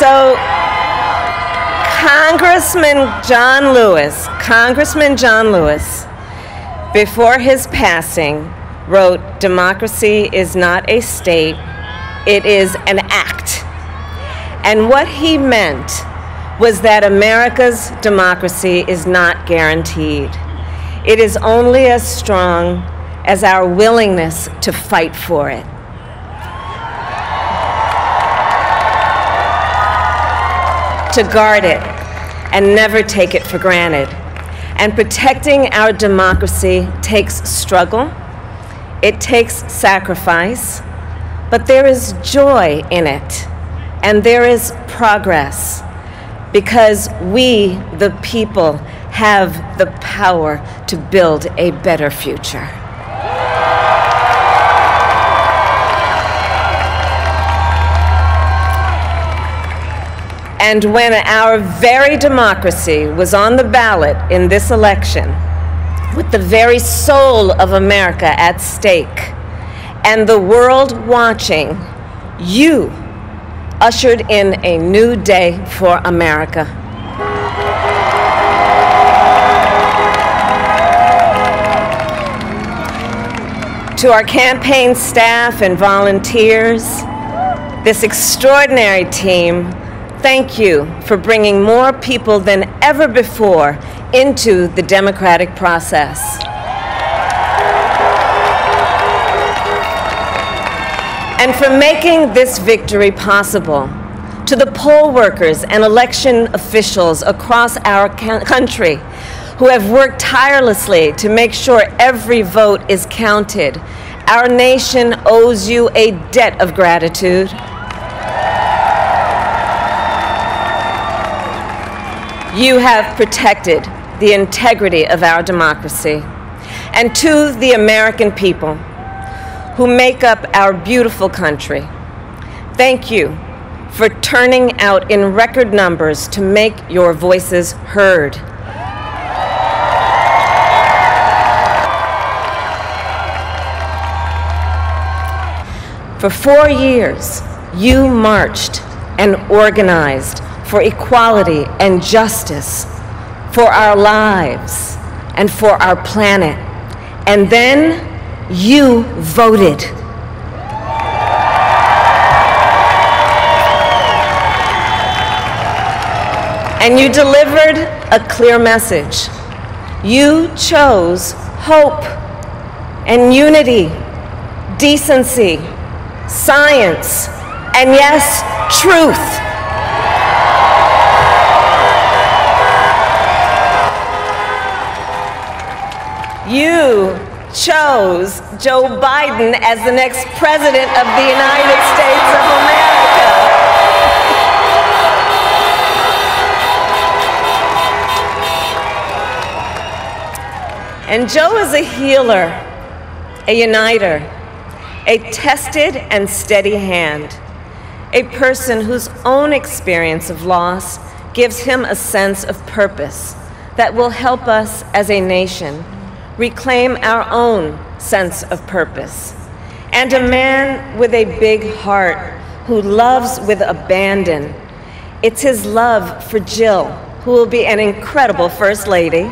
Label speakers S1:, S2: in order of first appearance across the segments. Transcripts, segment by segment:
S1: So Congressman John Lewis, before his passing, wrote, "Democracy is not a state, it is an act." And what he meant was that America's democracy is not guaranteed. It is only as strong as our willingness to fight for it. To guard it and never take it for granted. And protecting our democracy takes struggle, it takes sacrifice, but there is joy in it, and there is progress, because we, the people, have the power to build a better future. And when our very democracy was on the ballot in this election, with the very soul of America at stake, and the world watching, you ushered in a new day for America. To our campaign staff and volunteers, this extraordinary team, thank you for bringing more people than ever before into the democratic process. And for making this victory possible. To the poll workers and election officials across our country who have worked tirelessly to make sure every vote is counted, our nation owes you a debt of gratitude. You have protected the integrity of our democracy. And to the American people who make up our beautiful country, thank you for turning out in record numbers to make your voices heard. For 4 years, you marched and organized for equality and justice, for our lives, and for our planet. And then you voted. And you delivered a clear message. You chose hope and unity, decency, science, and yes, truth. You chose Joe Biden as the next president of the United States of America. And Joe is a healer, a uniter, a tested and steady hand, a person whose own experience of loss gives him a sense of purpose that will help us as a nation reclaim our own sense of purpose. And a man with a big heart who loves with abandon. It's his love for Jill, who will be an incredible First Lady.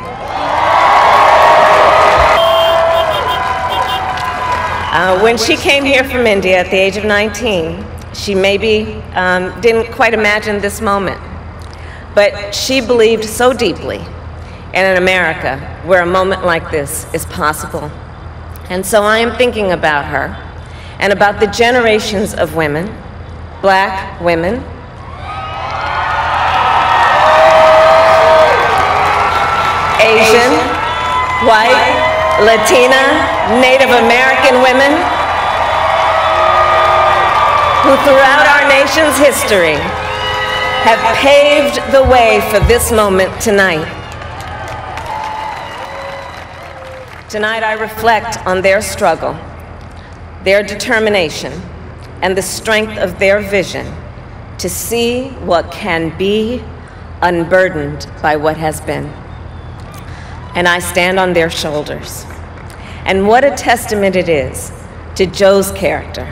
S1: When she came here from India at the age of 19, she maybe didn't quite imagine this moment, but she believed so deeply in an America where a moment like this is possible. And so I am thinking about her and about the generations of women, Black women, Asian, white, Latina, Native American women, who throughout our nation's history have paved the way for this moment tonight. Tonight I reflect on their struggle, their determination, and the strength of their vision to see what can be unburdened by what has been. And I stand on their shoulders. And what a testament it is to Joe's character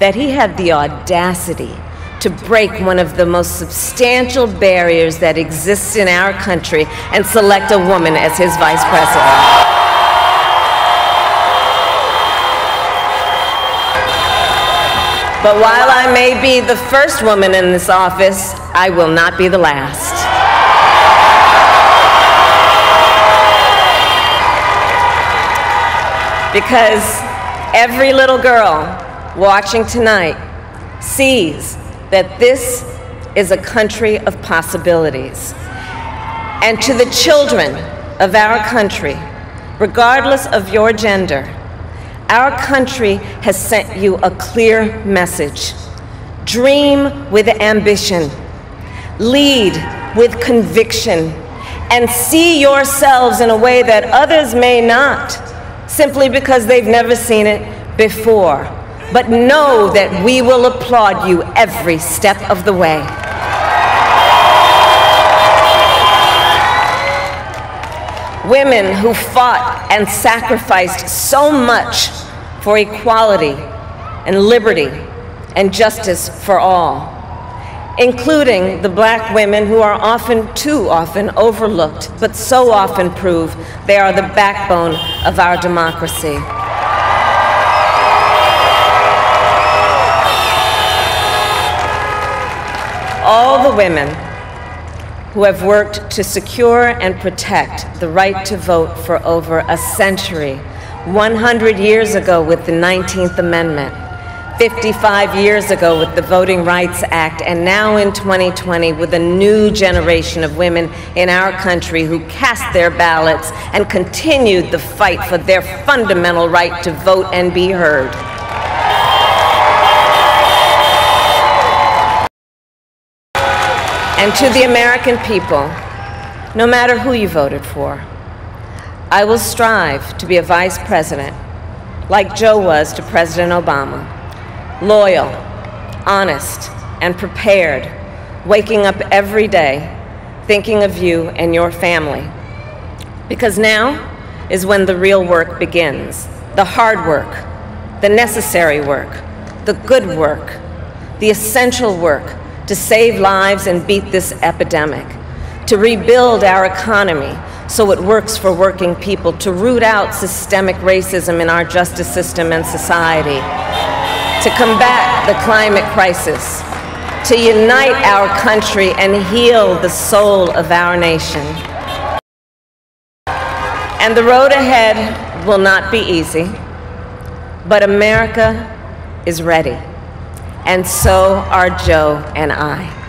S1: that he had the audacity to break one of the most substantial barriers that exists in our country and select a woman as his vice president. But while I may be the first woman in this office, I will not be the last. Because every little girl watching tonight sees that this is a country of possibilities. And to the children of our country, regardless of your gender, our country has sent you a clear message. Dream with ambition, lead with conviction, and see yourselves in a way that others may not, simply because they've never seen it before. But know that we will applaud you every step of the way. Women who fought and sacrificed so much for equality and liberty and justice for all, including the black women who are often, too often, overlooked, but so often prove they are the backbone of our democracy. All the women who have worked to secure and protect the right to vote for over a century, 100 years ago with the 19th Amendment, 55 years ago with the Voting Rights Act, and now in 2020 with a new generation of women in our country who cast their ballots and continued the fight for their fundamental right to vote and be heard. And to the American people, no matter who you voted for, I will strive to be a vice president, like Joe was to President Obama, loyal, honest, and prepared, waking up every day thinking of you and your family. Because now is when the real work begins, the hard work, the necessary work, the good work, the essential work to save lives and beat this epidemic, to rebuild our economy so it works for working people, to root out systemic racism in our justice system and society, to combat the climate crisis, to unite our country and heal the soul of our nation. And the road ahead will not be easy, but America is ready. And so are Joe and I.